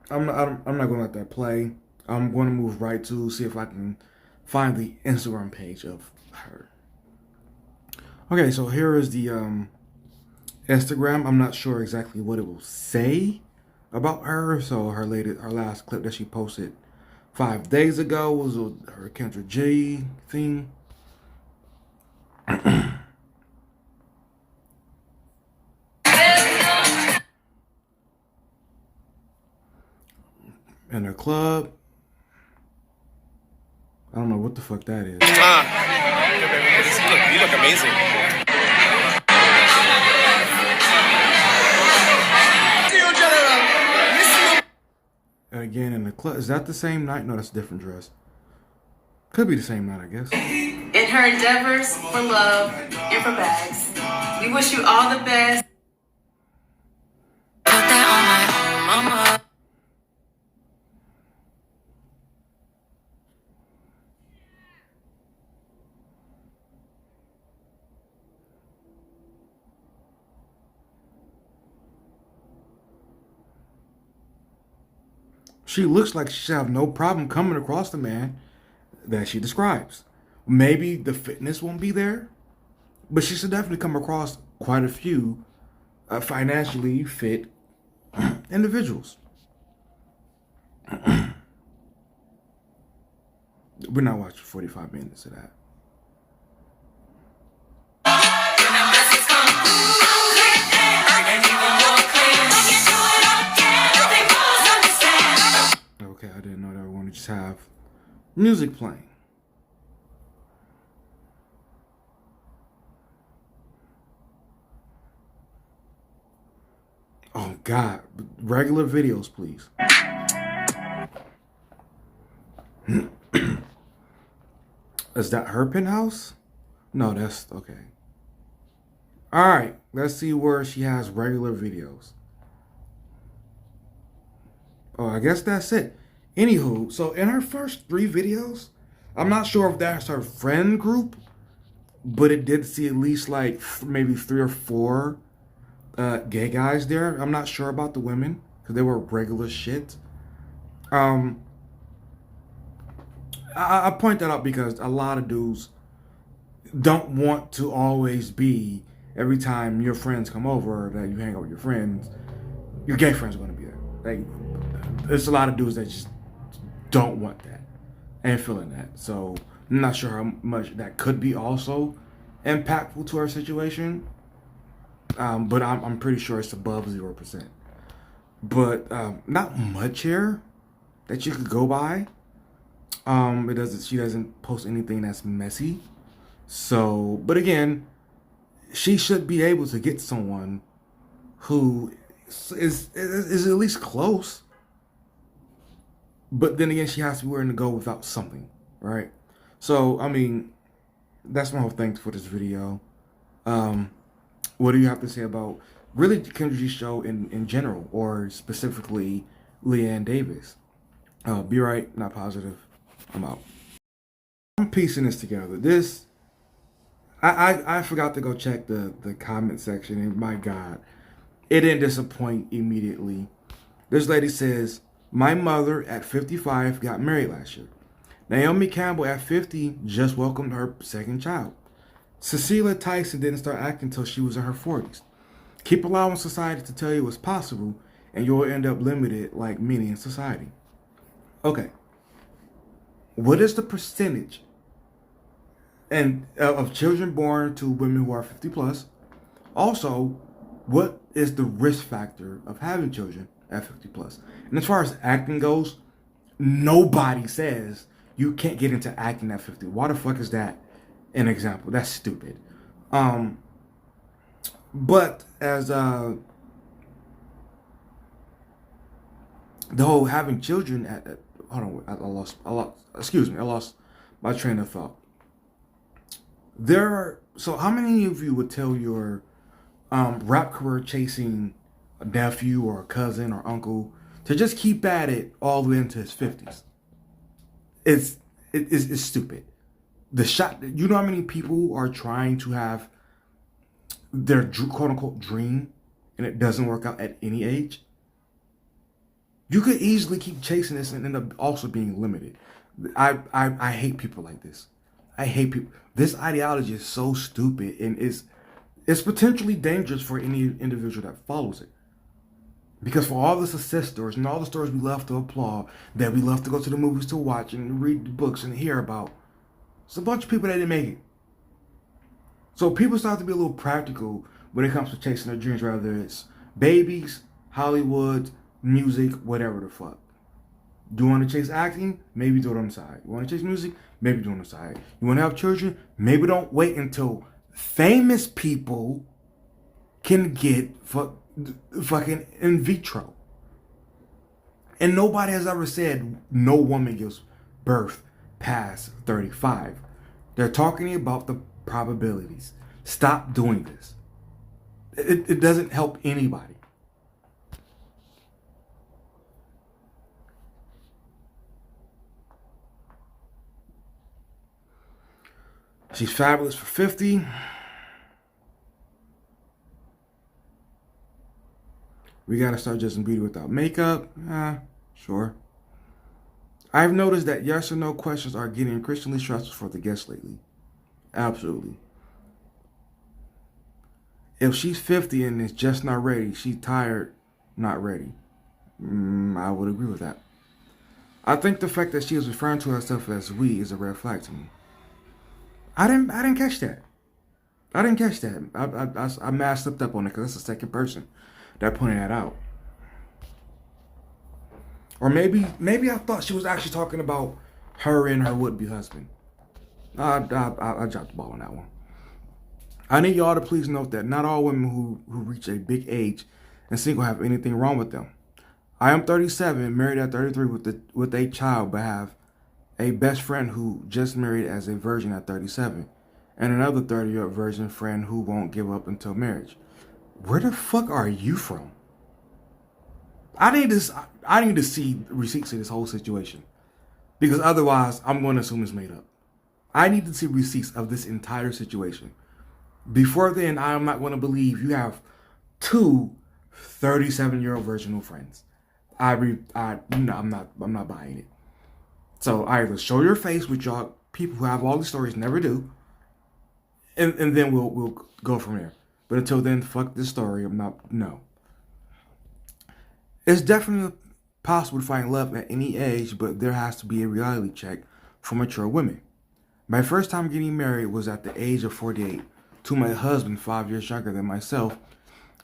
[SPEAKER 1] I'm not going to let that play. I'm going to move right to see if I can find the Instagram page of her. Okay, so here is the Instagram. I'm not sure exactly what it will say about her. So her last clip that she posted 5 days ago was her Kendra J thing. In her club. I don't know what the fuck that is.
[SPEAKER 4] You look amazing.
[SPEAKER 1] And again, in the club. Is that the same night? No, that's a different dress. Could be the same night, I guess.
[SPEAKER 5] In her endeavors for love and for bags. We wish you all the best. Put that on my mama.
[SPEAKER 1] She looks like she should have no problem coming across the man that she describes. Maybe the fitness won't be there, but she should definitely come across quite a few financially fit individuals. We're not watching 45 minutes of that. Okay, I didn't know that. We want to just have music playing. Oh God, regular videos, please. Is that her penthouse? No, that's okay. All right, let's see where she has regular videos. Oh, I guess that's it. Anywho, so in her first 3 videos, I'm not sure if that's her friend group, but it did see at least like maybe 3 or 4 gay guys there. I'm not sure about the women because they were regular shit. Um, I point that out because a lot of dudes don't want to always be every time your friends come over that you hang out with your friends, your gay friends are going to be there. Like, there's a lot of dudes that just don't want that and feeling that. So I'm not sure how much that could be also impactful to our situation. But I'm pretty sure it's above 0%. But not much here that you could go by. It doesn't. She doesn't post anything that's messy. So, but again, she should be able to get someone who is at least close. But then again, she has to be willing to go without something, right? So, I mean, that's my whole thing for this video. What do you have to say about really Kendra's show in general, or specifically Leanne Davis? Be right, not positive. I'm out. I'm piecing this together. I forgot to go check the comment section, and my God, it didn't disappoint immediately. This lady says, my mother at 55 got married last year. Naomi Campbell at 50 just welcomed her second child. Cecilia Tyson didn't start acting until she was in her 40s. Keep allowing society to tell you what's possible, and you'll end up limited like many in society. Okay. What is the percentage of children born to women who are 50 plus? Also, what is the risk factor of having children at 50 plus? And as far as acting goes, nobody says you can't get into acting at 50. Why the fuck is that an example? That's stupid. But as the whole having children at hold on, I lost my train of thought. So how many of you would tell your rap career chasing a nephew or a cousin or uncle to just keep at it all the way into his 50s? It's stupid. You know how many people are trying to have their quote unquote dream and it doesn't work out at any age? You could easily keep chasing this and end up also being limited. I hate people like this. I hate people. This ideology is so stupid, and it's potentially dangerous for any individual that follows it. Because for all the success stories and all the stories we love to applaud, that we love to go to the movies to watch and read the books and hear about, it's a bunch of people that didn't make it. So people start to be a little practical when it comes to chasing their dreams, whether it's babies, Hollywood, music, whatever the fuck. Do you want to chase acting? Maybe do it on the side. You want to chase music? Maybe do it on the side. You want to have children? Maybe don't wait until famous people can get fucking in vitro. And nobody has ever said no woman gives birth past 35. They're talking about the probabilities. Stop doing this. It doesn't help anybody. She's fabulous for 50. We gotta start judging beauty without makeup. Sure. I've noticed that yes or no questions are getting increasingly stressful for the guests lately. Absolutely. If she's 50 and is just not ready, she's tired, not ready. I would agree with that. I think the fact that she is referring to herself as we is a red flag to me. I didn't catch that. I didn't catch that. I may have slipped up on it because that's the second person that pointed that out. Or maybe I thought she was actually talking about her and her would-be husband. I dropped the ball on that one. I need y'all to please note that not all women who reach a big age and single have anything wrong with them. I am 37, married at 33 with a child, but have a best friend who just married as a virgin at 37, and another 30-year-old virgin friend who won't give up until marriage. Where the fuck are you from? I need this. I need to see receipts of this whole situation because otherwise, I'm going to assume it's made up. I need to see receipts of this entire situation. Before then, I am not going to believe you have two 37-year-old virginal friends. I'm not buying it. So either show your face, which y'all people who have all these stories never do, and then we'll go from there. But until then, fuck this story. I'm not. No. It's definitely possible to find love at any age, but there has to be a reality check for mature women. My first time getting married was at the age of 48 to my husband 5 years younger than myself,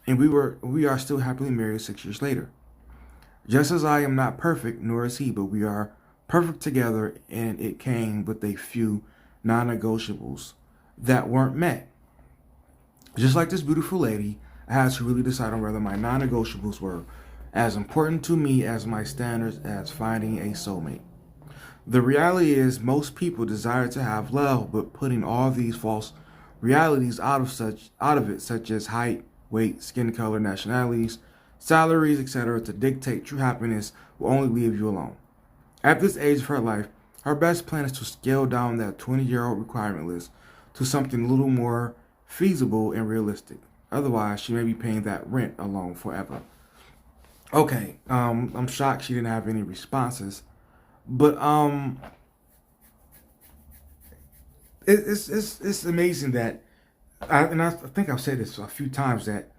[SPEAKER 1] and we are still happily married 6 years later. Just as I am not perfect, nor is he, but we are perfect together, and it came with a few non-negotiables that weren't met. Just like this beautiful lady, I had to really decide on whether my non-negotiables were as important to me as my standards as finding a soulmate. The reality is most people desire to have love, but putting all these false realities out of it, such as height, weight, skin color, nationalities, salaries, etc., to dictate true happiness will only leave you alone. At this age of her life, her best plan is to scale down that 20-year-old requirement list to something a little more feasible and realistic. Otherwise, she may be paying that rent alone forever. Okay, I'm shocked she didn't have any responses, but it's amazing that, I think I've said this a few times, that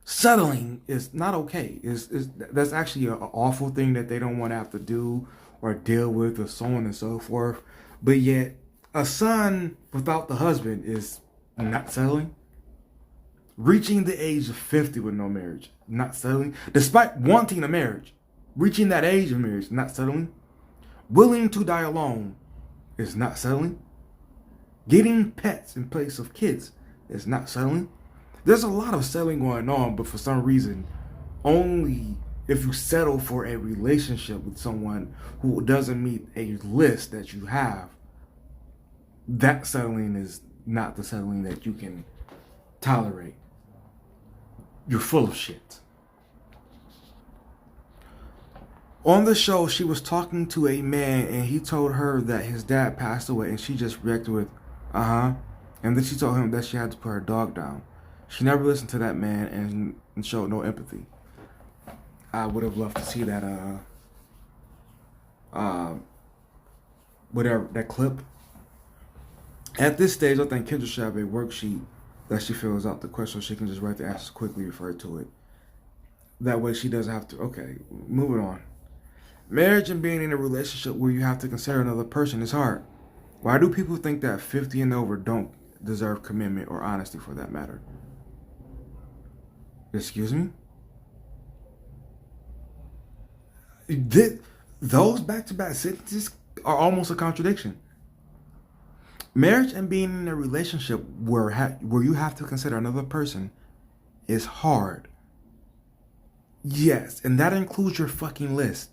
[SPEAKER 1] settling is not okay. That's actually an awful thing that they don't want to have to do or deal with, or so on and so forth. But yet, a son without the husband is not settling. Reaching the age of 50 with no marriage, not settling. Despite wanting a marriage, reaching that age of marriage, not settling. Willing to die alone is not settling. Getting pets in place of kids is not settling. There's a lot of settling going on, but for some reason, only if you settle for a relationship with someone who doesn't meet a list that you have, that settling is not the settling that you can tolerate. You're full of shit. On the show, she was talking to a man and he told her that his dad passed away, and she just reacted with, uh-huh. And then she told him that she had to put her dog down. She never listened to that man and showed no empathy. I would have loved to see that, whatever, that clip. At this stage, I think Kendra should have a worksheet that she fills out the question so she can just write the answers quickly, refer to it. That way she doesn't have to. Okay, moving on. Marriage and being in a relationship where you have to consider another person is hard. Why do people think that 50 and over don't deserve commitment or honesty for that matter? Excuse me? Those back-to-back sentences are almost a contradiction. Marriage and being in a relationship where you have to consider another person is hard. Yes, and that includes your fucking list.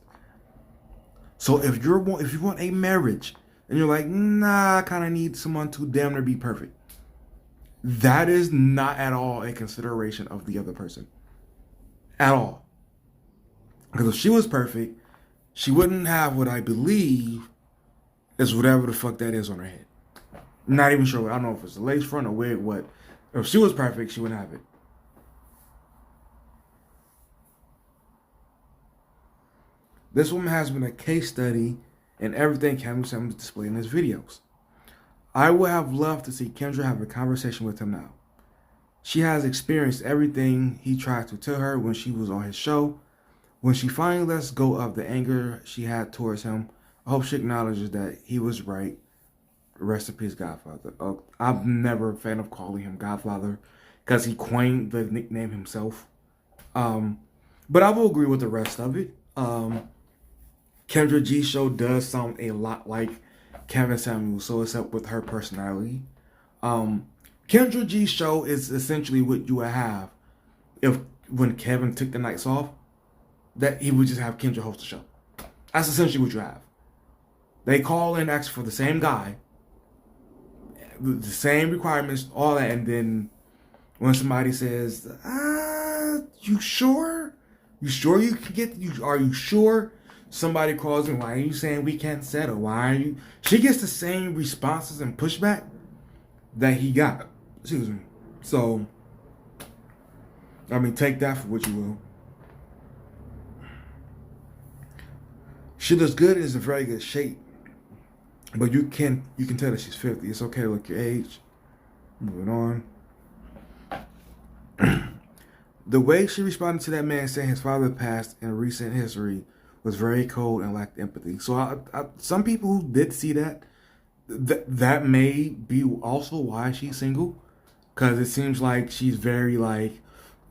[SPEAKER 1] So if you want a marriage and you're like, nah, I kind of need someone to damn near be perfect, that is not at all a consideration of the other person. At all. Because if she was perfect, she wouldn't have what I believe is whatever the fuck that is on her head. Not even sure. I don't know if it's a lace front or wig, what. If she was perfect, she wouldn't have it. This woman has been a case study in everything Kendra was displaying in his videos. I would have loved to see Kendra have a conversation with him now. She has experienced everything he tried to tell her when she was on his show. When she finally lets go of the anger she had towards him, I hope she acknowledges that he was right. Rest in peace, Godfather. I'm never a fan of calling him Godfather because he coined the nickname himself. But I will agree with the rest of it. Kendra G's show does sound a lot like Kevin Samuels, so it's up with her personality. Kendra G's show is essentially what you would have if when Kevin took the nights off, that he would just have Kendra host the show. That's essentially what you have. They call in, ask for the same guy, the same requirements, all that, and then when somebody says, you sure? You sure you can get you? Are you sure? Somebody calls me. Why are you saying we can't settle? Why are you? She gets the same responses and pushback that he got. Excuse me. So, I mean, take that for what you will. She looks good and is in very good shape, but you can tell that she's 50. It's okay to look your age. Moving on. The way she responded to that man saying his father passed in recent history was very cold and lacked empathy. So some people who did see that, that may be also why she's single, because it seems like she's very like,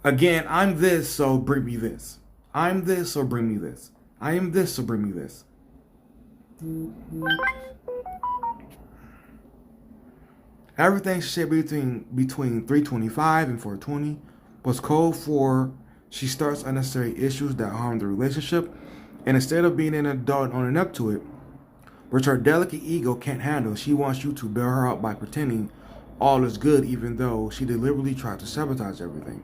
[SPEAKER 1] again, I'm this, so bring me this. I'm this, so bring me this. I am this, so bring me this. Everything she said between 325 and 420 was code for she starts unnecessary issues that harm the relationship, and instead of being an adult and owning up to it, which her delicate ego can't handle, she wants you to bail her out by pretending all is good even though she deliberately tried to sabotage everything.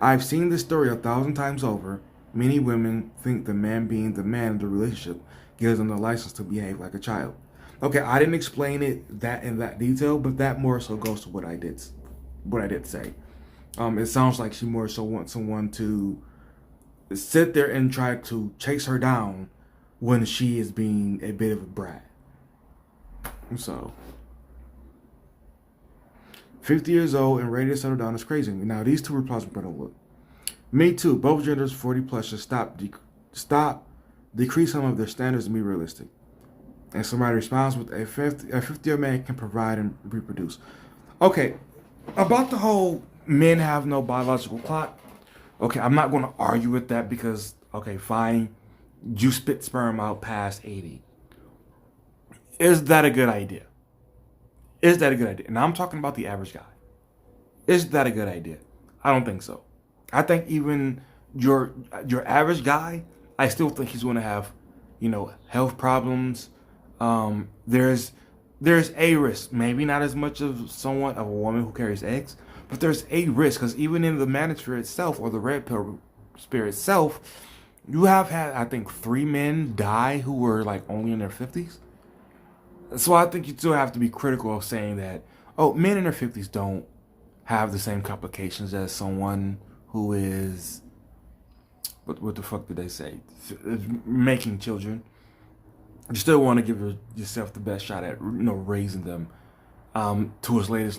[SPEAKER 1] I've seen this story 1,000 times over. Many women think the man being the man of the relationship gives them the license to behave like a child. Okay, I didn't explain it that in that detail, but that more so goes to what I did say. It sounds like she more so wants someone to sit there and try to chase her down when she is being a bit of a brat. So, 50 years old and ready to settle down is crazy. Now, these two replies were better look. Me too. Both genders 40 plus should decrease some of their standards and be realistic. And somebody responds with a 50-year man can provide and reproduce. Okay, about the whole men have no biological clock. Okay, I'm not going to argue with that because, okay, fine, you spit sperm out past 80. Is that a good idea? Is that a good idea? Now I'm talking about the average guy. Is that a good idea? I don't think so. I think even your average guy, I still think he's going to have, health problems. There's a risk, maybe not as much of a woman who carries eggs, but there's a risk because even in the manosphere itself or the red pill sphere itself, you have had, I think, 3 men die who were like only in their 50s. So I think you still have to be critical of saying that, men in their 50s don't have the same complications as someone who is, what the fuck did they say? Making children. You still want to give yourself the best shot at, raising them to as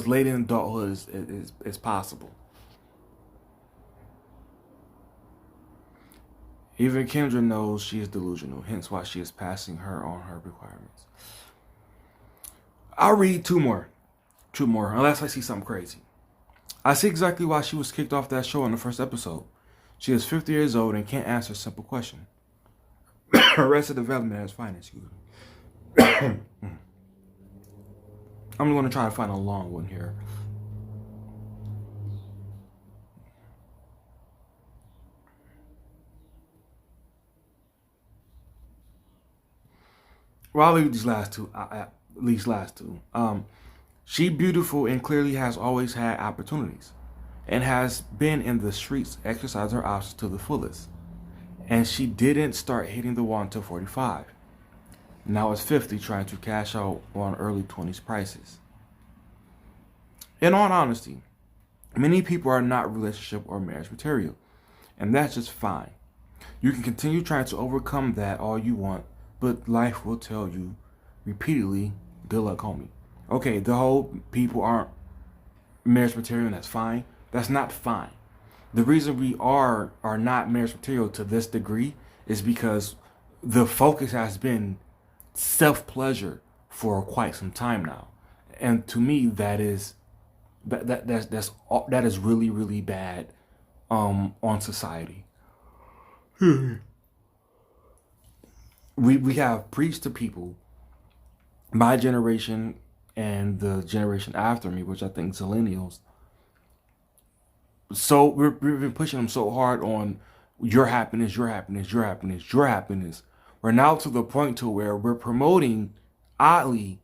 [SPEAKER 1] late in adulthood as possible. Even Kendra knows she is delusional, hence why she is passing her on her requirements. I'll read two more, unless I see something crazy. I see exactly why she was kicked off that show in the first episode. She is 50 years old and can't answer a simple question. Arrested Development has finance. I'm going to try to find a long one here. Well, I'll leave these last two. She beautiful and clearly has always had opportunities and has been in the streets exercising her options to the fullest. And she didn't start hitting the wall until 45. Now it's 50 trying to cash out on early 20s prices. In all honesty, many people are not relationship or marriage material. And that's just fine. You can continue trying to overcome that all you want, but life will tell you repeatedly, good luck, homie. Okay, the whole people aren't marriage material, and that's fine. That's not fine. The reason we are not marriage material to this degree is because the focus has been self-pleasure for quite some time now. And to me, that is really, really bad on society. We have preached to people, my generation and the generation after me, which I think is millennials. So we've been pushing them so hard on your happiness, your happiness, your happiness, your happiness. We're now to the point to where we're promoting, oddly,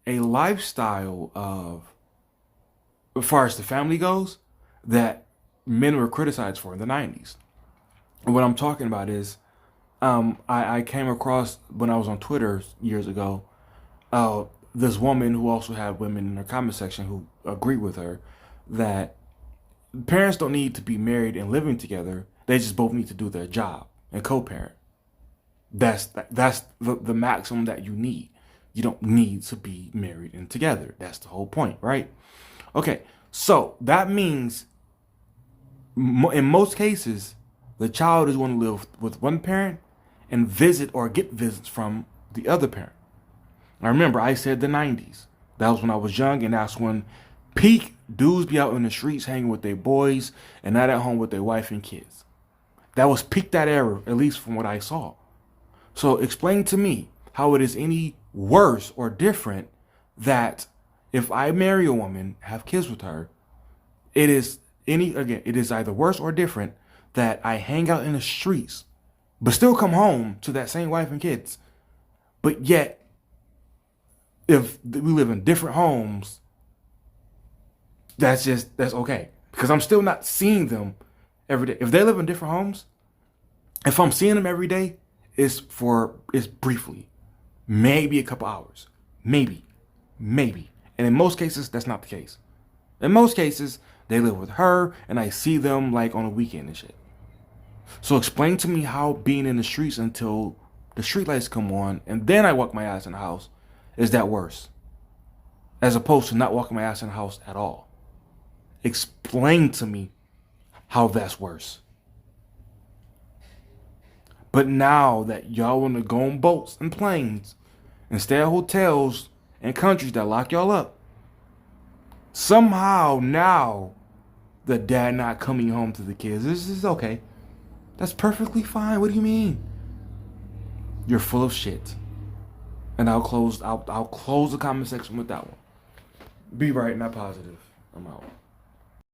[SPEAKER 1] a lifestyle of, as far as the family goes, that men were criticized for in the 90s. And what I'm talking about is, I came across when I was on Twitter years ago, this woman who also had women in her comment section who agreed with her that parents don't need to be married and living together. They just both need to do their job and co-parent. That's the maximum that you need. You don't need to be married and together. That's the whole point, right? Okay, so that means in most cases, the child is going to live with one parent and visit or get visits from the other parent. Now remember, I said the 90s. That was when I was young, and that's when peak dudes be out in the streets hanging with their boys and not at home with their wife and kids. That was peak that era, at least from what I saw. So explain to me how it is any worse or different that if I marry a woman, have kids with her, it is either worse or different that I hang out in the streets, but still come home to that same wife and kids. But yet, if we live in different homes, that's okay. Because I'm still not seeing them every day. If they live in different homes, if I'm seeing them every day, it's briefly. Maybe a couple hours. Maybe. And in most cases, that's not the case. In most cases, they live with her and I see them like on a weekend and shit. So explain to me how being in the streets until the streetlights come on and then I walk my ass in the house, is that worse? As opposed to not walking my ass in the house at all. Explain to me how that's worse. But now that y'all want to go on boats and planes and stay at hotels and countries that lock y'all up, somehow now the dad not coming home to the kids, this is okay. That's perfectly fine. What do you mean? You're full of shit. And I'll close the comment section with that one. Be right, not positive. I'm out.